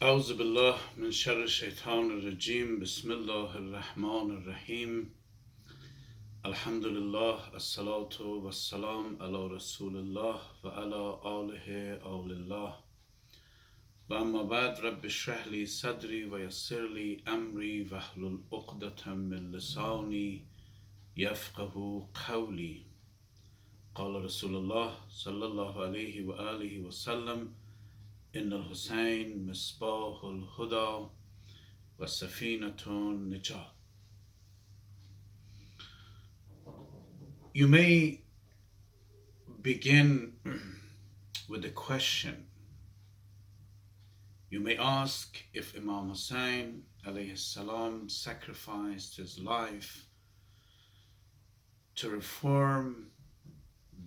أعوذ بالله من شر الشيطان الرجيم بسم الله الرحمن الرحيم الحمد لله الصلاة والسلام على رسول الله وعلى آله أول الله وأما بعد رب اشرح لي صدري ويسر لي أمري واحلل عقدة من لساني يفقه قولي قال رسول الله صلى الله عليه وآله وسلم إن الحسين مصباح الهدى وسفينة النجاة. You may begin with a question. You may ask if Imam Hussein alayhi salam sacrificed his life to reform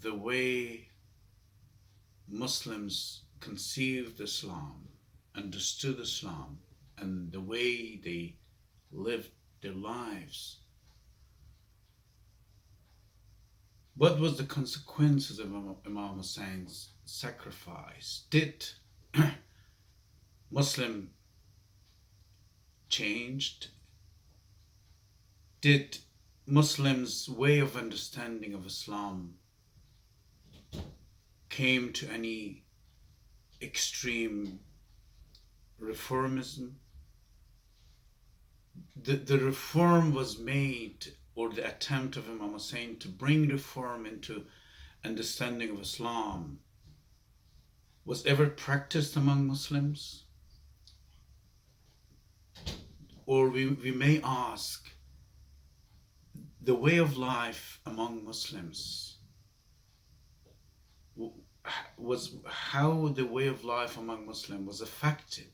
the way Muslims conceived Islam, understood Islam, and the way they lived their lives. What was the consequences of Imam Hussein's sacrifice? Did Muslim changed? Did Muslims' way of understanding of Islam came to any extreme reformism? The reform was made, or the attempt of Imam Hussein to bring reform into understanding of Islam, was ever practiced among Muslims? Or we may ask, the way of life among Muslims was how the way of life among Muslims was affected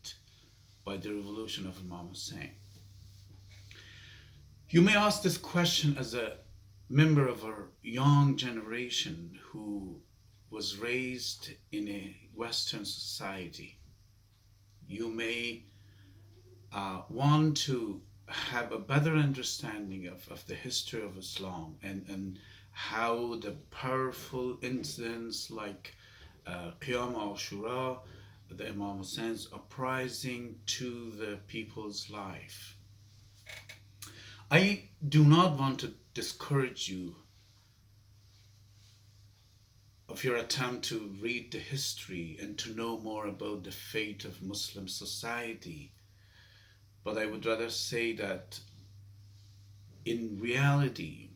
by the revolution of Imam Hussein. You may ask this question as a member of a young generation who was raised in a Western society. You may want to have a better understanding of the history of Islam and how the powerful incidents like Qiyam Ashoura, the Imam Hussein's uprising to the people's life. I do not want to discourage you of your attempt to read the history and to know more about the fate of Muslim society, but I would rather say that in reality,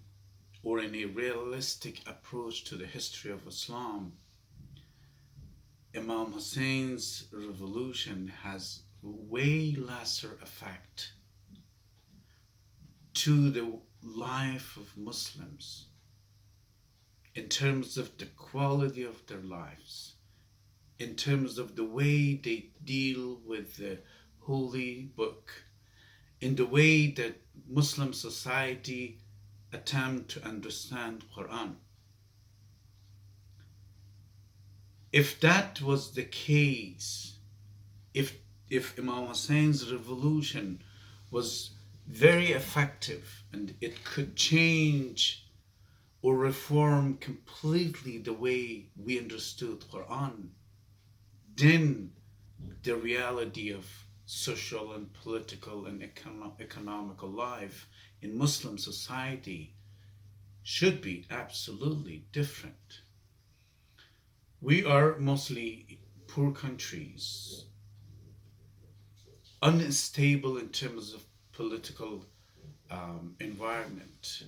or in a realistic approach to the history of Islam, Imam Hussein's revolution has way lesser effect to the life of Muslims in terms of the quality of their lives, in terms of the way they deal with the Holy Book, in the way that Muslim society attempt to understand Quran. If that was the case, if Imam Hussein's revolution was very effective and it could change or reform completely the way we understood Quran, then the reality of social and political and economical life in Muslim society should be absolutely different. We are mostly poor countries, unstable in terms of political environment.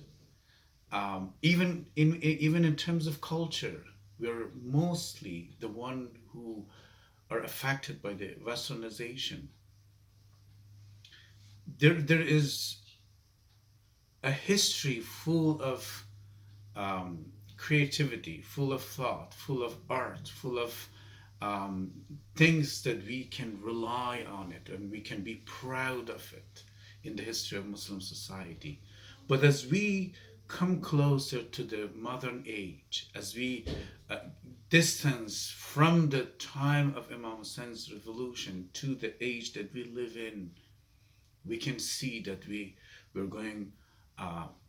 Even in terms of culture, we are mostly the one who are affected by the westernization. There is a history full of creativity, full of thought, full of art, full of things that we can rely on it and we can be proud of it in the history of Muslim society. But as we come closer to the modern age, as we distance from the time of Imam Hussein's revolution to the age that we live in, we can see that we're going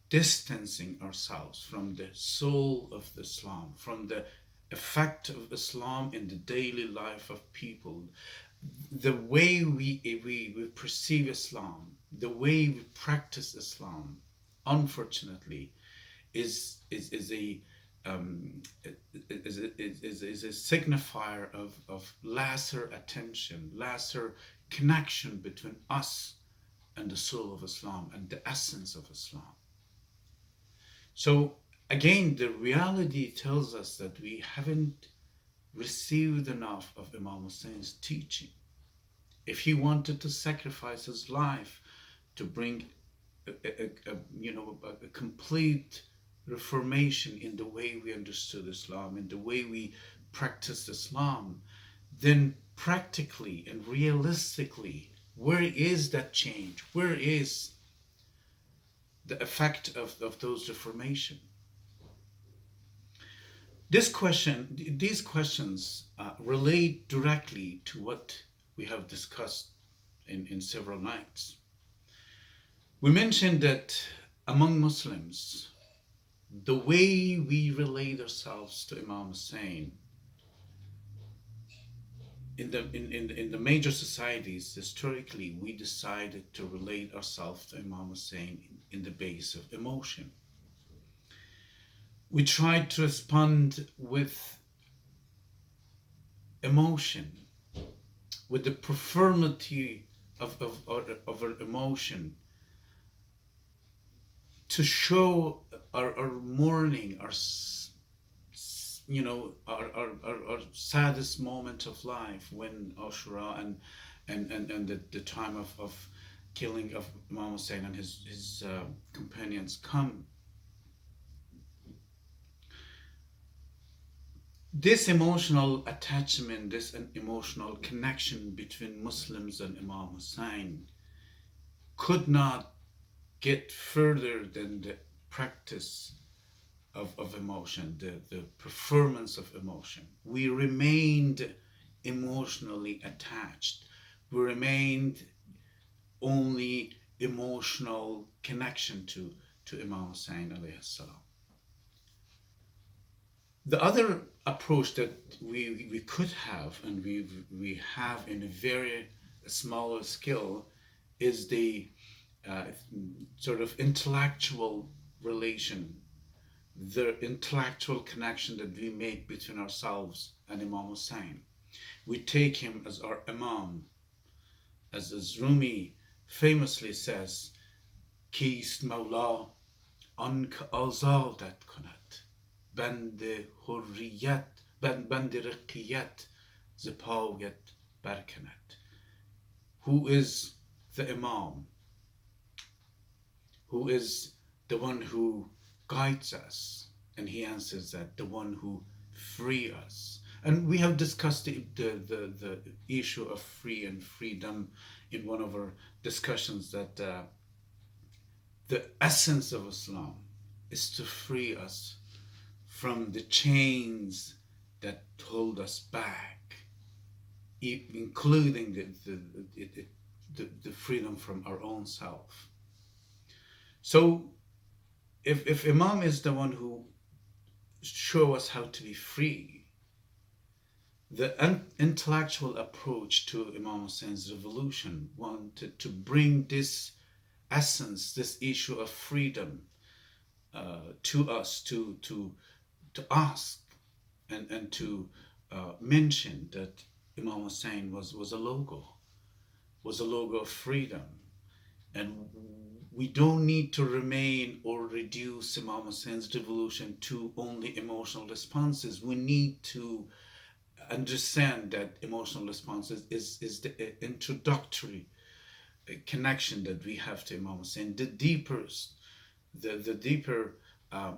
distancing ourselves from the soul of Islam, from the effect of Islam in the daily life of people, the way we perceive Islam, the way we practice Islam, unfortunately, is a is a signifier of lesser attention, lesser connection between us and the soul of Islam and the essence of Islam. So again, the reality tells us that we haven't received enough of Imam Hussein's teaching. If he wanted to sacrifice his life to bring a complete reformation in the way we understood Islam, in the way we practiced Islam, then practically and realistically, where is that change? Where is the effect of those reformation? These questions relate directly to what we have discussed in several nights. We mentioned that among Muslims, the way we relate ourselves to Imam Hussein in the major societies, historically, we decided to relate ourselves to Imam Hussein in the base of emotion. We tried to respond with emotion, with the performativity of our emotion, to show our mourning, our saddest moment of life, when Ashoura and the time of killing of Imam Hussein and his companions come. This emotional attachment, this emotional connection between Muslims and Imam Hussein could not get further than the practice of emotion, the performance of emotion. We remained emotionally attached. We remained only emotional connection to Imam Hussein alayhi salam. The other approach that we could have, and we have in a very smaller scale, is the sort of intellectual relation, the intellectual connection that we make between ourselves and Imam Hussein. We take him as our Imam, as Rumi famously says, Kist Mawla anka azadat kunat, bende hurriyat, bende riqiyat zipawat barkanat. Who is the Imam? Who is the one who guides us? And he answers that the one who free us. And we have discussed the issue of free and freedom in one of our discussions, that the essence of Islam is to free us from the chains that hold us back, including the freedom from our own self. So if Imam is the one who shows us how to be free, the intellectual approach to Imam Hussein's revolution wanted to bring this essence, this issue of freedom to us, to ask and to mention that Imam Hussein was a logo of freedom. And we don't need to remain or reduce Imam Hussein's revolution to only emotional responses. We need to understand that emotional responses is the introductory connection that we have to Imam Hussein. The deeper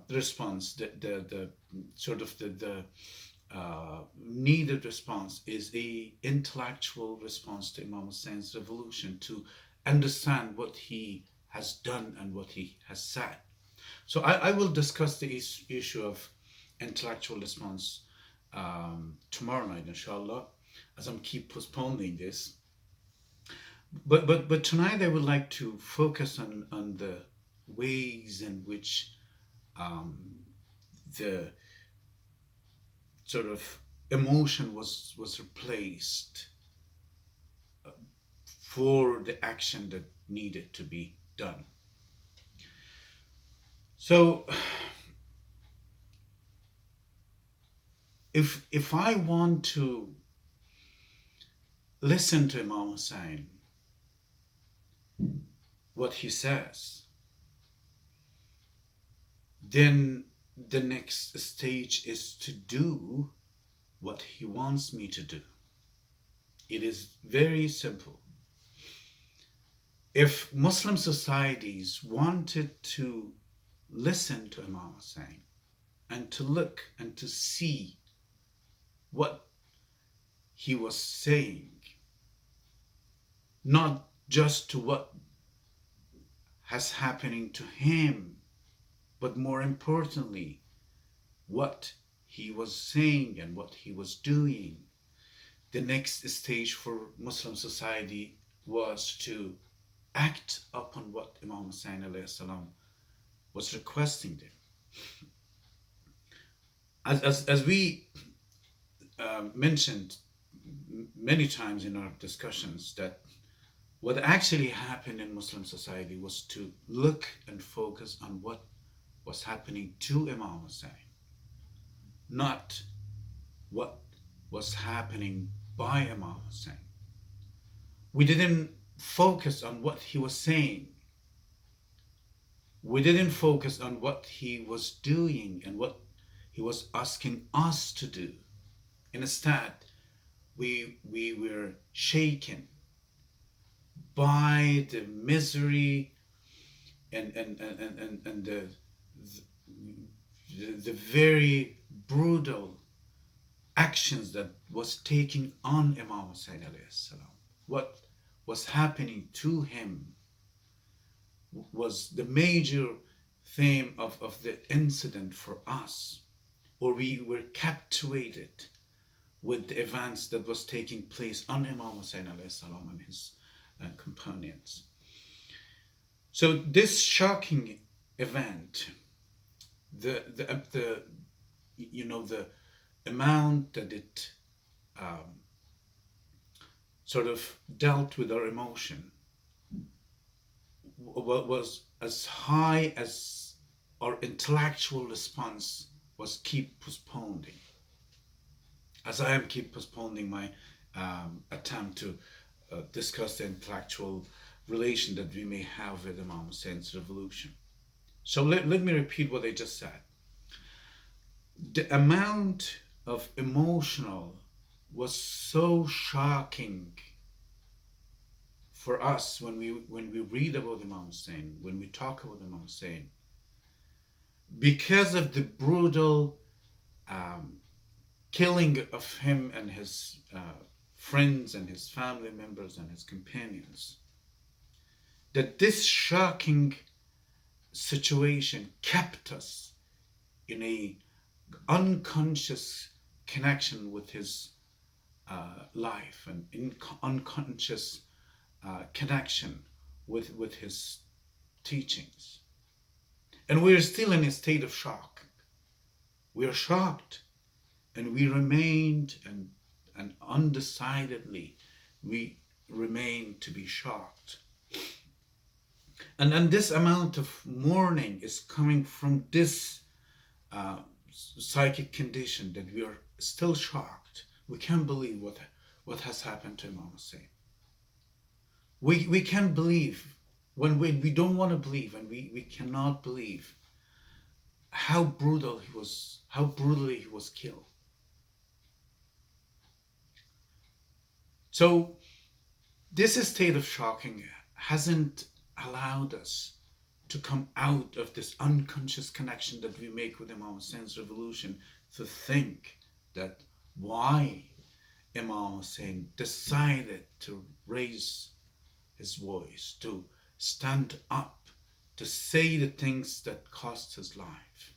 response, the sort of the needed response is a intellectual response to Imam Hussein's revolution, to understand what he has done and what he has said. So I will discuss the issue of intellectual response tomorrow night, inshallah, as I'm keep postponing this. But tonight I would like to focus on the ways in which the sort of emotion was replaced for the action that needed to be done. So if I want to listen to Imam Hussein, what he says, then the next stage is to do what he wants me to do. It is very simple. If Muslim societies wanted to listen to Imam Hussein and to look and to see what he was saying, not just to what has happening to him, but more importantly, what he was saying and what he was doing. The next stage for Muslim society was to act upon what Imam Hussein alayhi salam was requesting them. As we mentioned many times in our discussions, that what actually happened in Muslim society was to look and focus on what was happening to Imam Hussein, not what was happening by Imam Hussein. We didn't focus on what he was saying. We didn't focus on what he was doing and what he was asking us to do. Instead, we were shaken by the misery and the very brutal actions that was taking on Imam Hussein alayhi salam. What was happening to him was the major theme of the incident for us, or we were captivated with the events that was taking place on Imam Hussein alayhi salam and his companions. So this shocking event, the amount that it sort of dealt with our emotion was as high as our intellectual response was keep postponing. As I am keep postponing my attempt to discuss the intellectual relation that we may have with Imam Hussein's revolution. So let me repeat what I just said. The amount of emotional was so shocking for us when we read about Imam Hussein, when we talk about Imam Hussein, because of the brutal killing of him and his friends and his family members and his companions, that this shocking situation kept us in a unconscious connection with his life and unconscious connection with his teachings. And we are still in a state of shock. We are shocked, and we remained, and undecidedly we remain to be shocked. And this amount of mourning is coming from this psychic condition, that we are still shocked. We can't believe what has happened to Imam Hussein. We can't believe when we don't want to believe, and we cannot believe how brutally he was killed. So this state of shocking hasn't allowed us to come out of this unconscious connection that we make with Imam Hussein's revolution, to think that why Imam Hussein decided to raise his voice, to stand up, to say the things that cost his life,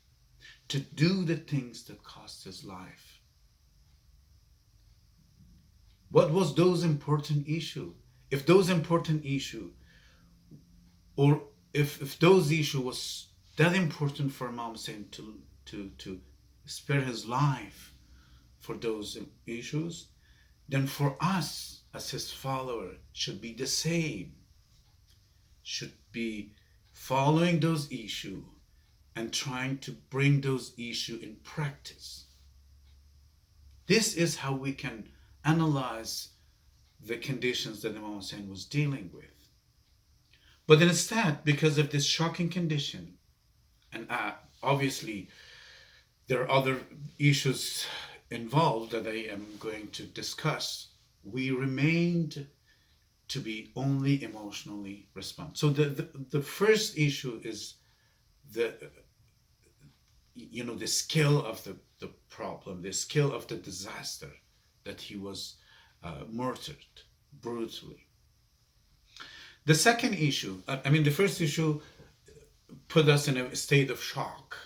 to do the things that cost his life. What was those important issues? If those important issues, or if those issues was that important for Imam Hussein to spare his life for those issues, then for us as his follower should be the same, should be following those issues and trying to bring those issues in practice. This is how we can analyze the conditions that Imam Hussein was dealing with. But instead, because of this shocking condition, and obviously there are other issues involved that I am going to discuss, we remained to be only emotionally responsive. So the first issue is the the scale of the problem, the scale of the disaster, that he was murdered brutally. The second issue, the first issue put us in a state of shock,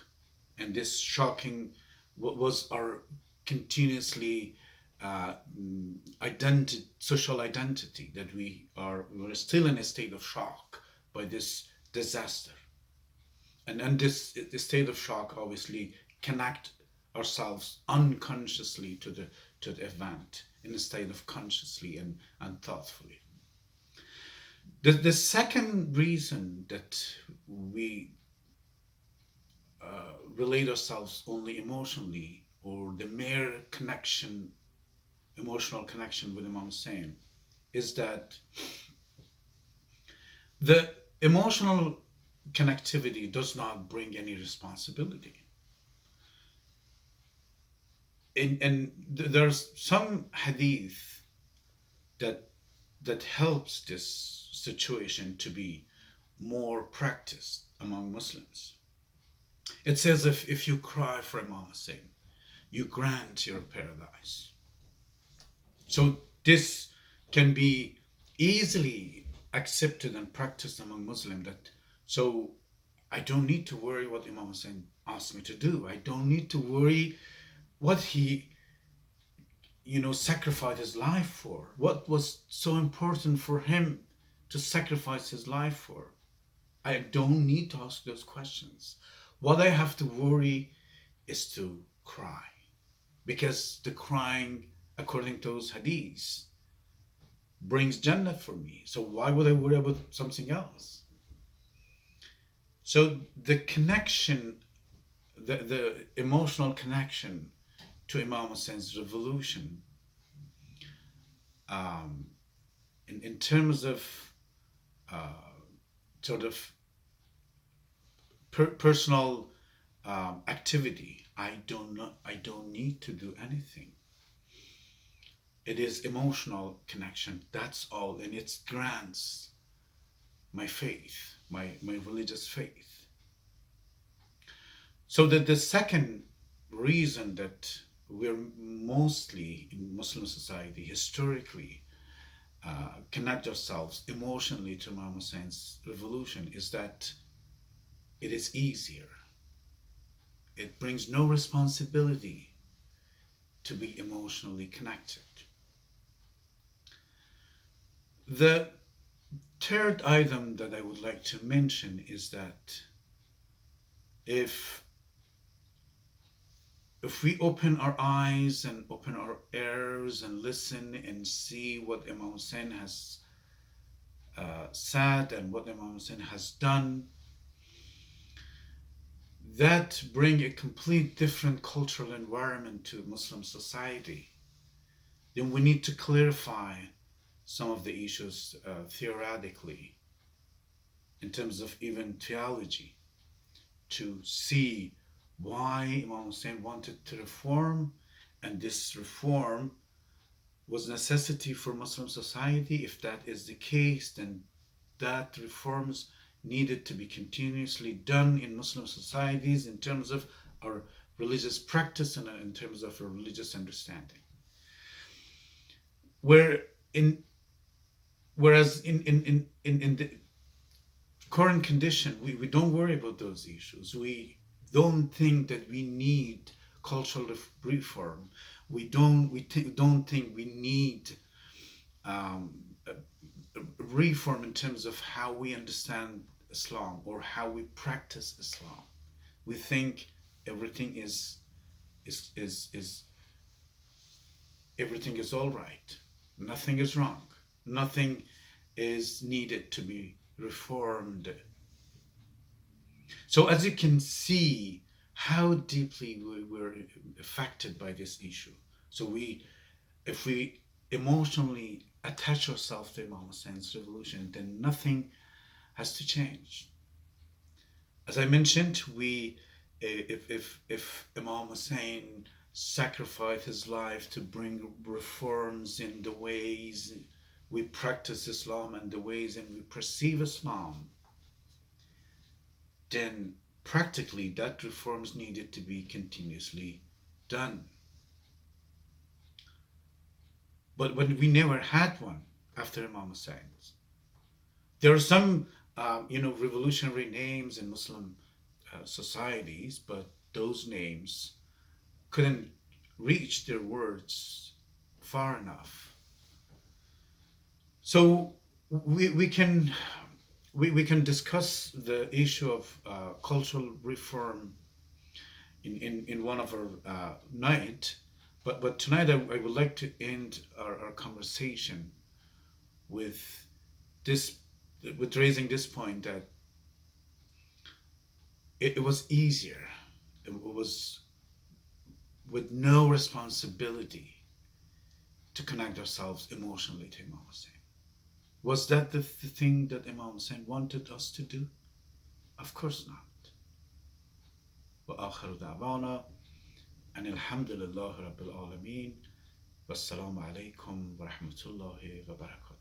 and this shocking was our continuously social identity, that we were still in a state of shock by this disaster. And this state of shock obviously connect ourselves unconsciously to the event in a state of consciously and thoughtfully. The second reason that we relate ourselves only emotionally, or the mere emotional connection with Imam Hussein, is that the emotional connectivity does not bring any responsibility. And there's some hadith that helps this situation to be more practiced among Muslims. It says, if you cry for Imam Hussein, you grant your paradise. So this can be easily accepted and practiced among Muslims, so I don't need to worry what Imam Hussein asked me to do. I don't need to worry what he sacrificed his life for. What was so important for him to sacrifice his life for? I don't need to ask those questions. What I have to worry is to cry, because the crying, according to those hadiths, brings Jannah for me. So why would I worry about something else? So the connection, the emotional connection to Imam Hussein's revolution, in terms of sort of personal activity, I don't need to do anything. It is emotional connection, that's all, and it grants my faith, my religious faith. So that the second reason that we're mostly in Muslim society historically connect ourselves emotionally to Imam Hussein's revolution is that it is easier. It brings no responsibility to be emotionally connected. The third item that I would like to mention is that if we open our eyes and open our ears and listen and see what Imam Hussein has said and what Imam Hussein has done, that bring a complete different cultural environment to Muslim society. Then we need to clarify some of the issues theoretically, in terms of even theology, to see why Imam Hussein wanted to reform, and this reform was necessity for Muslim society. If that is the case, then that reforms needed to be continuously done in Muslim societies in terms of our religious practice and in terms of our religious understanding. Whereas in the current condition, we don't worry about those issues. We don't think that we need cultural reform. We don't think we need reform in terms of how we understand Islam or how we practice Islam. We think everything is everything is all right. Nothing is wrong. Nothing is needed to be reformed. So, as you can see, how deeply we were affected by this issue. So, if we emotionally attach ourselves to Imam Hussein's revolution, then nothing has to change. As I mentioned, if Imam Hussein sacrificed his life to bring reforms in the ways we practice Islam and the ways in we perceive Islam, then practically that reforms needed to be continuously done. But when we never had one after Imam Hussein's, there are some revolutionary names in Muslim societies, but those names couldn't reach their words far enough. So we can discuss the issue of cultural reform in one of our night, but tonight I would like to end our conversation with this with raising this point that it was easier. It was with no responsibility to connect ourselves emotionally to Imam Hussein. Was that the thing that Imam Hussein wanted us to do? Of course not. وآخر دعوانا أن الحمد لله رب العالمين والسلام عليكم ورحمة الله وبركاته.